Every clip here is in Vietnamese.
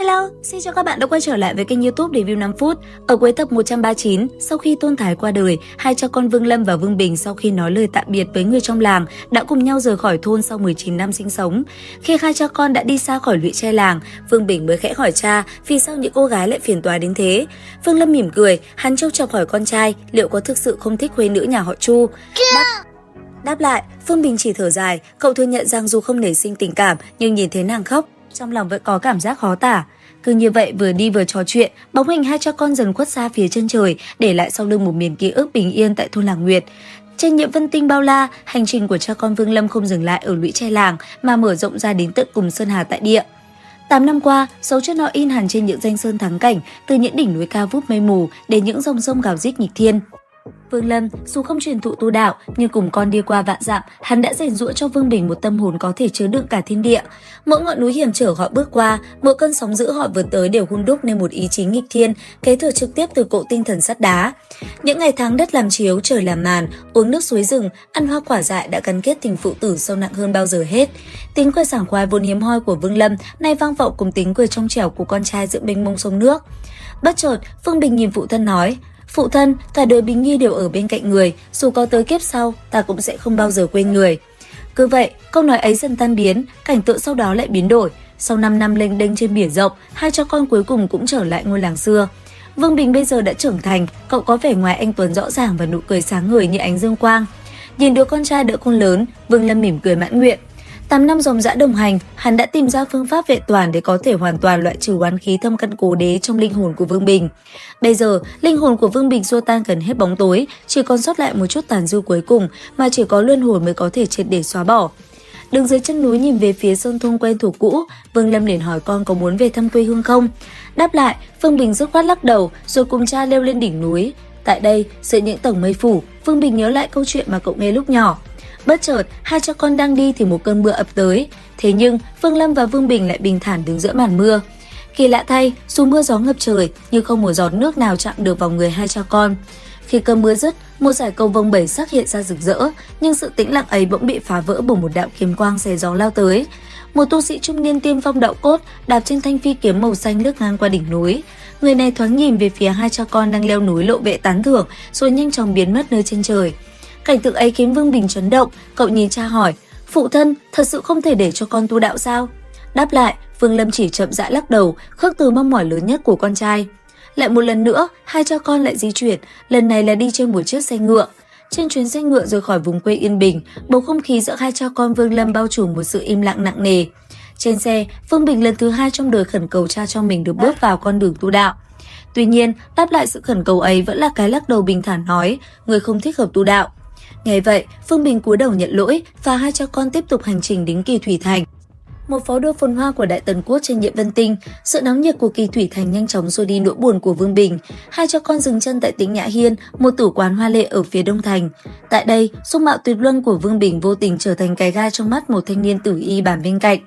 Hello, xin chào các bạn đã quay trở lại với kênh YouTube Review 5 phút. Ở cuối tập 139, sau khi Tôn Thái qua đời, hai cha con Vương Lâm và Vương Bình sau khi nói lời tạm biệt với người trong làng đã cùng nhau rời khỏi thôn sau 19 năm sinh sống. Khi hai cha con đã đi xa khỏi lũy tre làng, Vương Bình mới khẽ hỏi cha vì sao những cô gái lại phiền toái đến thế. Vương Lâm mỉm cười, hắn trêu chọc hỏi con trai liệu có thực sự không thích khuê nữ nhà họ Chu. Đáp lại, Vương Bình chỉ thở dài, cậu thừa nhận rằng dù không nảy sinh tình cảm nhưng nhìn thấy nàng khóc, trong lòng vẫn có cảm giác khó tả. Cứ như vậy vừa đi vừa trò chuyện, bóng hình hai cha con dần khuất xa phía chân trời, để lại sau lưng một miền ký ức bình yên tại thôn Làng Nguyệt. Trên nhiệm vân tinh bao la, hành trình của cha con Vương Lâm không dừng lại ở lũy tre làng mà mở rộng ra đến tận cùng sơn hà tại địa. 8 năm qua, dấu chân họ in hẳn trên những danh sơn thắng cảnh, từ những đỉnh núi cao vút mây mù đến những dòng sông gào rít nghịch thiên. Vương Lâm dù không truyền thụ tu đạo nhưng cùng con đi qua vạn dặm, hắn đã rèn giũa cho Vương Bình một tâm hồn có thể chứa đựng cả thiên địa. Mỗi ngọn núi hiểm trở họ bước qua, mỗi cơn sóng dữ họ vượt tới đều hun đúc nên một ý chí nghịch thiên, kế thừa trực tiếp từ cỗ tinh thần sắt đá. Những ngày tháng đất làm chiếu, trời làm màn, uống nước suối rừng, ăn hoa quả dại đã gắn kết tình phụ tử sâu nặng hơn bao giờ hết. Tiếng cười sảng khoái vốn hiếm hoi của Vương Lâm nay vang vọng cùng tiếng cười trong trẻo của con trai giữa mênh mông sông nước. Bất chợt, Vương Bình nhìn phụ thân nói: "Phụ thân, cả đời Bình Nhi đều ở bên cạnh người, dù có tới kiếp sau, ta cũng sẽ không bao giờ quên người." Cứ vậy, câu nói ấy dần tan biến, cảnh tượng sau đó lại biến đổi. Sau 5 năm lênh đênh trên biển rộng, hai cha con cuối cùng cũng trở lại ngôi làng xưa. Vương Bình bây giờ đã trưởng thành, cậu có vẻ ngoài anh tuấn rõ ràng và nụ cười sáng ngời như ánh dương quang. Nhìn đứa con trai đỡ con lớn, Vương Lâm mỉm cười mãn nguyện. 8 năm ròng rã đồng hành, hắn đã tìm ra phương pháp vẹn toàn để có thể hoàn toàn loại trừ oán khí thâm căn cố đế trong linh hồn của Vương Bình. Bây giờ, linh hồn của Vương Bình xua tan gần hết bóng tối, chỉ còn sót lại một chút tàn dư cuối cùng mà chỉ có luân hồi mới có thể triệt để xóa bỏ. Đứng dưới chân núi nhìn về phía sơn thôn quen thuộc cũ, Vương Lâm liền hỏi con có muốn về thăm quê hương không. Đáp lại, Vương Bình dứt khoát lắc đầu rồi cùng cha leo lên đỉnh núi. Tại đây, giữa những tầng mây phủ, Vương Bình nhớ lại câu chuyện mà cậu nghe lúc nhỏ. Bất chợt, hai cha con đang đi thì một cơn mưa ập tới. Thế nhưng, Vương Lâm và Vương Bình lại bình thản đứng giữa màn mưa. Kỳ lạ thay, dù mưa gió ngập trời nhưng không một giọt nước nào chạm được vào người hai cha con. Khi cơn mưa dứt, một dải cầu vồng bảy sắc hiện ra rực rỡ, nhưng sự tĩnh lặng ấy bỗng bị phá vỡ bởi một đạo kiếm quang xé gió lao tới. Một tu sĩ trung niên tiên phong đạo cốt đạp trên thanh phi kiếm màu xanh lướt ngang qua đỉnh núi. Người này thoáng nhìn về phía hai cha con đang leo núi lộ vẻ tán thưởng, rồi nhanh chóng biến mất nơi chân trời. Cảnh tượng ấy khiến Vương Bình chấn động, cậu nhìn cha hỏi: "Phụ thân, thật sự không thể để cho con tu đạo sao?" Đáp lại, Vương Lâm chỉ chậm rãi lắc đầu, khước từ mong mỏi lớn nhất của con trai. Lại một lần nữa, hai cha con lại di chuyển, lần này là đi trên một chiếc xe ngựa. Trên chuyến xe ngựa rời khỏi vùng quê yên bình, bầu không khí giữa hai cha con Vương Lâm bao trùm một sự im lặng nặng nề. Trên xe, Vương Bình lần thứ hai trong đời khẩn cầu cha cho mình được bước vào con đường tu đạo. Tuy nhiên, đáp lại sự khẩn cầu ấy vẫn là cái lắc đầu bình thản nói: "Người không thích hợp tu đạo." Nghe vậy, Vương Bình cúi đầu nhận lỗi và hai cha con tiếp tục hành trình đến Kỳ Thủy Thành. Một pháo đô phồn hoa của Đại Tần Quốc trên nhiệm vân tinh, sự náo nhiệt của Kỳ Thủy Thành nhanh chóng xua đi nỗi buồn của Vương Bình. Hai cha con dừng chân tại Tĩnh Nhã Hiên, một tử quán hoa lệ ở phía đông thành. Tại đây, dung mạo tuyệt luân của Vương Bình vô tình trở thành cái gai trong mắt một thanh niên tử y bàn bên cạnh.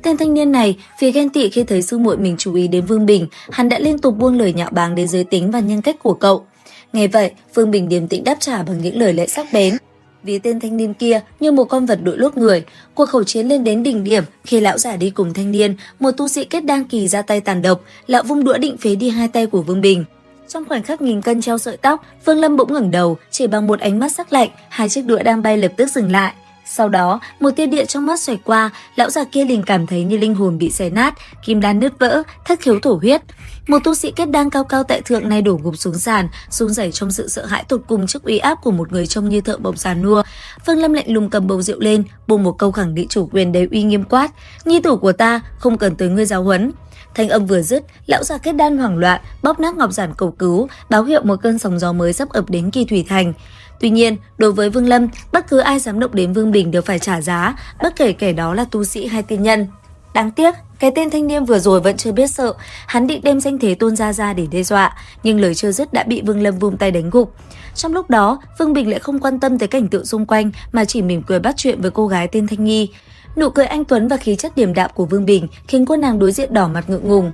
Tên thanh niên này, vì ghen tị khi thấy sư muội mình chú ý đến Vương Bình, hắn đã liên tục buông lời nhạo báng đến giới tính và nhân cách của cậu. Nghe vậy, Vương Bình điềm tĩnh đáp trả bằng những lời lẽ sắc bén. Vì tên thanh niên kia như một con vật đội lốt người. Cuộc khẩu chiến lên đến đỉnh điểm khi lão giả đi cùng thanh niên, một tu sĩ kết đan kỳ ra tay tàn độc, lão vung đũa định phế đi hai tay của Vương Bình. Trong khoảnh khắc nghìn cân treo sợi tóc, Vương Lâm bỗng ngẩng đầu, chỉ bằng một ánh mắt sắc lạnh, hai chiếc đũa đang bay lập tức dừng lại. Sau đó, một tia điện trong mắt xoẹt qua, lão già kia liền cảm thấy như linh hồn bị xé nát, kim đan nứt vỡ, thất khiếu thổ huyết. Một tu sĩ kết đan cao cao tại thượng nay đổ gục xuống sàn, run rẩy trong sự sợ hãi tột cùng trước uy áp của một người trông như thợ mộc già nua. Vương Lâm lạnh lùng cầm bầu rượu lên, buông một câu khẳng định chủ quyền đầy uy nghiêm quát: "Nhi tử của ta, không cần tới ngươi giáo huấn." Thanh âm vừa dứt, lão già kết đan hoảng loạn, bóp nát ngọc giản cầu cứu, báo hiệu một cơn sóng gió mới sắp ập đến Kỳ Thủy Thành. Tuy nhiên, đối với Vương Lâm, bất cứ ai dám động đến Vương Bình đều phải trả giá, bất kể kẻ đó là tu sĩ hay tiên nhân. Đáng tiếc, cái tên thanh niên vừa rồi vẫn chưa biết sợ, hắn định đem danh thế Tôn gia ra để đe dọa, nhưng lời chưa dứt đã bị Vương Lâm vung tay đánh gục. Trong lúc đó, Vương Bình lại không quan tâm tới cảnh tượng xung quanh mà chỉ mỉm cười bắt chuyện với cô gái tên Thanh Nghi. Nụ cười anh tuấn và khí chất điềm đạm của Vương Bình khiến cô nàng đối diện đỏ mặt ngượng ngùng.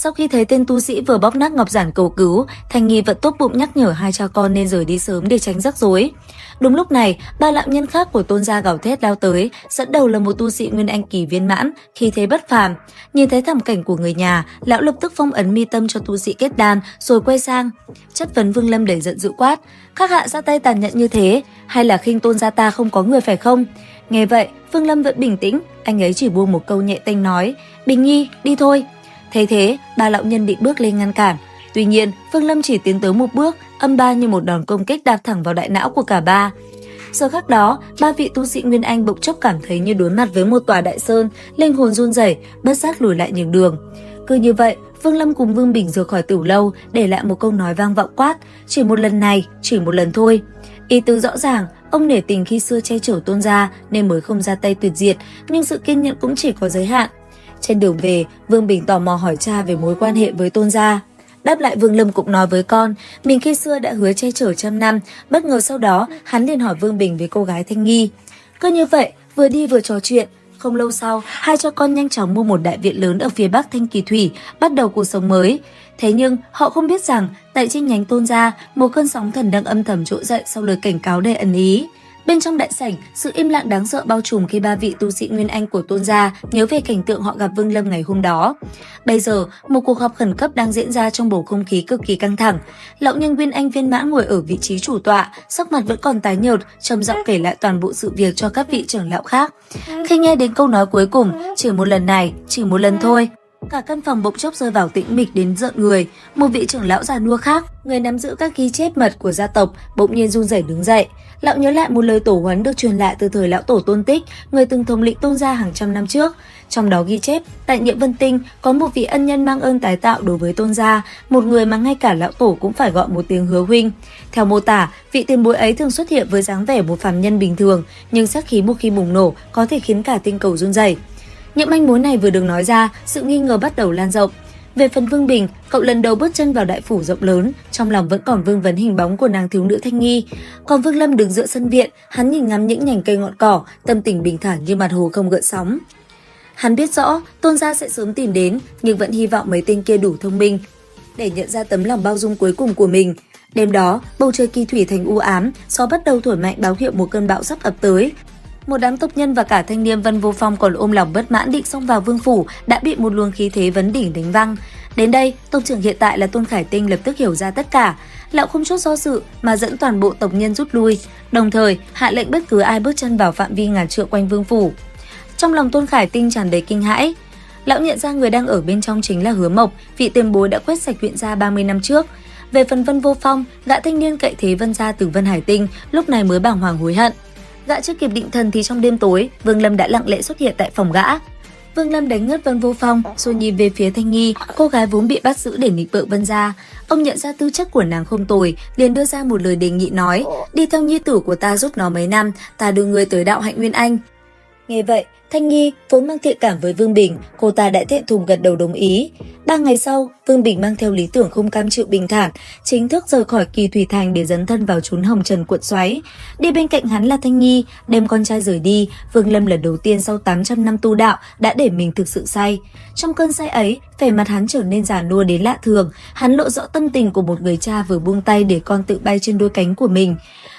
Sau khi thấy tên tu sĩ vừa bóp nát ngọc giản cầu cứu, Thanh Nghi vẫn tốt bụng nhắc nhở hai cha con nên rời đi sớm để tránh rắc rối. Đúng lúc này, ba lão nhân khác của Tôn gia gào thét lao tới, dẫn đầu là một tu sĩ Nguyên Anh kỳ viên mãn, khí thế bất phàm. Nhìn thấy thảm cảnh của người nhà, lão lập tức phong ấn mi tâm cho tu sĩ kết đan, rồi quay sang chất vấn Vương Lâm đầy giận dữ quát: "Các hạ ra tay tàn nhẫn như thế, hay là khinh Tôn gia ta không có người phải không?" Nghe vậy, Vương Lâm vẫn bình tĩnh, anh ấy chỉ buông một câu nhẹ tênh nói: "Bình Nhi, đi thôi." Thấy thế, ba lão nhân định bước lên ngăn cản. Tuy nhiên, Vương Lâm chỉ tiến tới một bước, âm ba như một đòn công kích đạp thẳng vào đại não của cả ba. Giờ khắc đó, ba vị tu sĩ Nguyên Anh bỗng chốc cảm thấy như đối mặt với một tòa đại sơn, linh hồn run rẩy, bất giác lùi lại nhường đường. Cứ như vậy, Vương Lâm cùng Vương Bình rời khỏi Tử Lâu, để lại một câu nói vang vọng quát: "Chỉ một lần này, chỉ một lần thôi." Ý tứ rõ ràng, ông nể tình khi xưa che chở Tôn gia nên mới không ra tay tuyệt diệt, nhưng sự kiên nhẫn cũng chỉ có giới hạn. Trên đường về, Vương Bình tò mò hỏi cha về mối quan hệ với Tôn gia. Đáp lại, Vương Lâm cũng nói với con, mình khi xưa đã hứa che chở 100 năm, bất ngờ sau đó hắn liền hỏi Vương Bình về cô gái Thanh Nghi. Cứ như vậy, vừa đi vừa trò chuyện. Không lâu sau, hai cha con nhanh chóng mua một đại viện lớn ở phía bắc Thanh Kỳ Thủy, bắt đầu cuộc sống mới. Thế nhưng, họ không biết rằng, tại chi nhánh Tôn gia, một cơn sóng thần đang âm thầm trỗi dậy sau lời cảnh cáo đầy ẩn ý. Bên trong đại sảnh, sự im lặng đáng sợ bao trùm khi ba vị tu sĩ Nguyên Anh của Tôn gia nhớ về cảnh tượng họ gặp Vương Lâm ngày hôm đó. Bây giờ, một cuộc họp khẩn cấp đang diễn ra trong bầu không khí cực kỳ căng thẳng. Lão nhân Nguyên Anh viên mãn ngồi ở vị trí chủ tọa, sắc mặt vẫn còn tái nhợt, trầm giọng kể lại toàn bộ sự việc cho các vị trưởng lão khác. Khi nghe đến câu nói cuối cùng, chỉ một lần này, chỉ một lần thôi, cả căn phòng bỗng chốc rơi vào tĩnh mịch đến rợn người. Một vị trưởng lão già nua khác, người nắm giữ các ghi chép mật của gia tộc, bỗng nhiên run rẩy đứng dậy. Lão nhớ lại một lời tổ huấn được truyền lại từ thời lão tổ Tôn Tích, người từng thống lĩnh Tôn gia hàng trăm năm trước. Trong đó ghi chép, tại Nhiệm Vân Tinh có một vị ân nhân mang ơn tái tạo đối với Tôn gia, một người mà ngay cả lão tổ cũng phải gọi một tiếng hứa huynh. Theo mô tả, vị tiền bối ấy thường xuất hiện với dáng vẻ một phàm nhân bình thường, nhưng sát khí một khi bùng nổ có thể khiến cả tinh cầu run rẩy. Những manh mối này vừa được nói ra, sự nghi ngờ bắt đầu lan rộng. Về phần Vương Bình, cậu lần đầu bước chân vào đại phủ rộng lớn, trong lòng vẫn còn vương vấn hình bóng của nàng thiếu nữ Thanh Nghi. Còn Vương Lâm đứng giữa sân viện, hắn nhìn ngắm những nhành cây ngọn cỏ, tâm tình bình thản như mặt hồ không gợn sóng. Hắn biết rõ Tôn gia sẽ sớm tìm đến, nhưng vẫn hy vọng mấy tên kia đủ thông minh để nhận ra tấm lòng bao dung cuối cùng của mình. Đêm đó, bầu trời Kỳ Thủy thành u ám, gió bắt đầu thổi mạnh báo hiệu một cơn bão sắp ập tới. Một đám tộc nhân và cả thanh niên Vân Vô Phong còn ôm lòng bất mãn định xông vào vương phủ đã bị một luồng khí thế vấn đỉnh đánh văng. Đến đây, tộc trưởng hiện tại là Tôn Khải Tinh lập tức hiểu ra tất cả. Lão không chút do dự mà dẫn toàn bộ tộc nhân rút lui, đồng thời hạ lệnh bất cứ ai bước chân vào phạm vi ngàn trượng quanh vương phủ. Trong lòng Tôn Khải Tinh tràn đầy kinh hãi. Lão nhận ra người đang ở bên trong chính là Hứa Mộc, vị tiền bối đã quét sạch huyện gia 30 năm trước. Về phần Vân Vô Phong, gã thanh niên cậy thế Vân gia từ Vân Hải Tinh lúc này mới bàng hoàng hối hận. Gã chưa kịp định thần thì trong đêm tối, Vương Lâm đã lặng lẽ xuất hiện tại phòng gã. Vương Lâm đánh ngất Vân Vô Phong, rồi nhìn về phía Thanh Nghi, cô gái vốn bị bắt giữ để nịnh bợ Vân gia. Ông nhận ra tư chất của nàng không tồi, liền đưa ra một lời đề nghị nói: đi theo nhi tử của ta giúp nó mấy năm, ta đưa người tới đạo hạnh Nguyên Anh. Nghe vậy, Thanh Nghi vốn mang thiện cảm với Vương Bình, cô ta đã thẹn thùng gật đầu đồng ý. 3 ngày sau, Vương Bình mang theo lý tưởng không cam chịu bình thản, chính thức rời khỏi Kỳ Thủy Thành để dấn thân vào chốn hồng trần cuộn xoáy. Đi bên cạnh hắn là Thanh Nghi, đem con trai rời đi, Vương Lâm lần đầu tiên sau 800 năm tu đạo đã để mình thực sự say. Trong cơn say ấy, vẻ mặt hắn trở nên già nua đến lạ thường, hắn lộ rõ tâm tình của một người cha vừa buông tay để con tự bay trên đôi cánh của mình.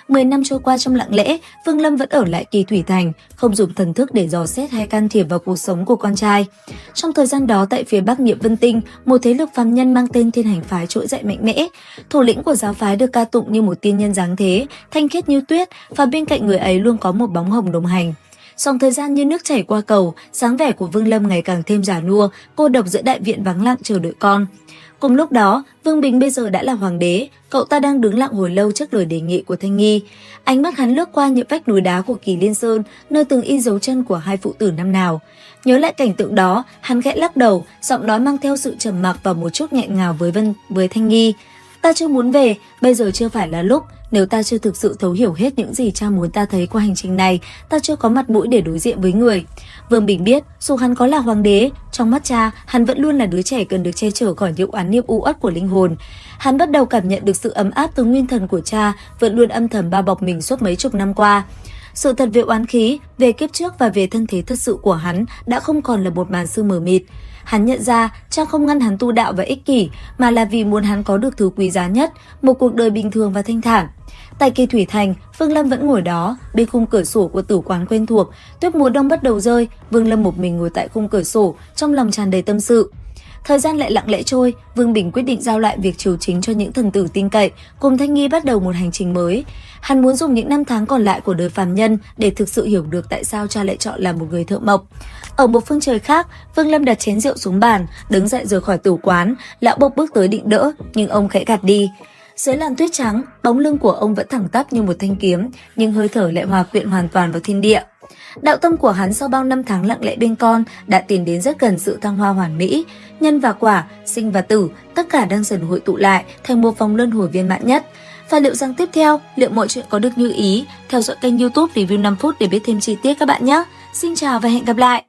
10 năm trôi qua trong lặng lẽ, Vương Lâm vẫn ở lại Kỳ Thủy Thành, không dùng thần thức để dò xét hay can thiệp vào cuộc sống của con trai. Trong thời gian đó, tại phía bắc Nhiệm Vân Tinh, một thế lực phàm nhân mang tên Thiên Hành Phái trỗi dậy mạnh mẽ. Thủ lĩnh của giáo phái được ca tụng như một tiên nhân dáng thế, thanh khiết như tuyết, và bên cạnh người ấy luôn có một bóng hồng đồng hành. Dòng thời gian như nước chảy qua cầu, dáng vẻ của Vương Lâm ngày càng thêm già nua, cô độc giữa đại viện vắng lặng chờ đợi con. Cùng lúc đó, Vương Bình bây giờ đã là hoàng đế, cậu ta đang đứng lặng hồi lâu trước lời đề nghị của Thanh Nghi. Ánh mắt hắn lướt qua những vách núi đá của Kỳ Liên Sơn, nơi từng in dấu chân của hai phụ tử năm nào. Nhớ lại cảnh tượng đó, hắn khẽ lắc đầu, giọng nói mang theo sự trầm mặc và một chút nghẹn ngào với Thanh Nghi. Ta chưa muốn về, bây giờ chưa phải là lúc. Nếu ta chưa thực sự thấu hiểu hết những gì cha muốn ta thấy qua hành trình này, ta chưa có mặt mũi để đối diện với người. Vương Bình biết, dù hắn có là hoàng đế, trong mắt cha, hắn vẫn luôn là đứa trẻ cần được che chở khỏi những oán niệm u uất của linh hồn. Hắn bắt đầu cảm nhận được sự ấm áp từ nguyên thần của cha, vẫn luôn âm thầm bao bọc mình suốt mấy chục năm qua. Sự thật về oán khí, về kiếp trước và về thân thế thật sự của hắn đã không còn là một màn sương mờ mịt. Hắn nhận ra Trang không ngăn hắn tu đạo và ích kỷ, mà là vì muốn hắn có được thứ quý giá nhất, một cuộc đời bình thường và thanh thản. Tại Kỳ Thủy Thành, Vương Lâm vẫn ngồi đó, bên khung cửa sổ của tử quán quen thuộc. Tuyết mùa đông bắt đầu rơi, Vương Lâm một mình ngồi tại khung cửa sổ, trong lòng tràn đầy tâm sự. Thời gian lại lặng lẽ trôi, Vương Bình quyết định giao lại việc triều chính cho những thần tử tin cậy, cùng Thanh Nghi bắt đầu một hành trình mới. Hắn muốn dùng những năm tháng còn lại của đời phàm nhân để thực sự hiểu được tại sao cha lại chọn làm một người thợ mộc. Ở một phương trời khác, Vương Lâm đặt chén rượu xuống bàn, đứng dậy rời khỏi tử quán. Lão Bộc bước tới định đỡ, nhưng ông khẽ gạt đi. Dưới làn tuyết trắng, bóng lưng của ông vẫn thẳng tắp như một thanh kiếm, nhưng hơi thở lại hòa quyện hoàn toàn vào thiên địa. Đạo tâm của hắn sau bao năm tháng lặng lẽ bên con đã tiến đến rất gần sự thăng hoa hoàn mỹ. Nhân và quả, sinh và tử, tất cả đang dần hội tụ lại thành một vòng luân hồi viên mãn nhất. Và liệu rằng tiếp theo, liệu mọi chuyện có được như ý? Theo dõi kênh YouTube Review 5 phút để biết thêm chi tiết các bạn nhé. Xin chào và hẹn gặp lại!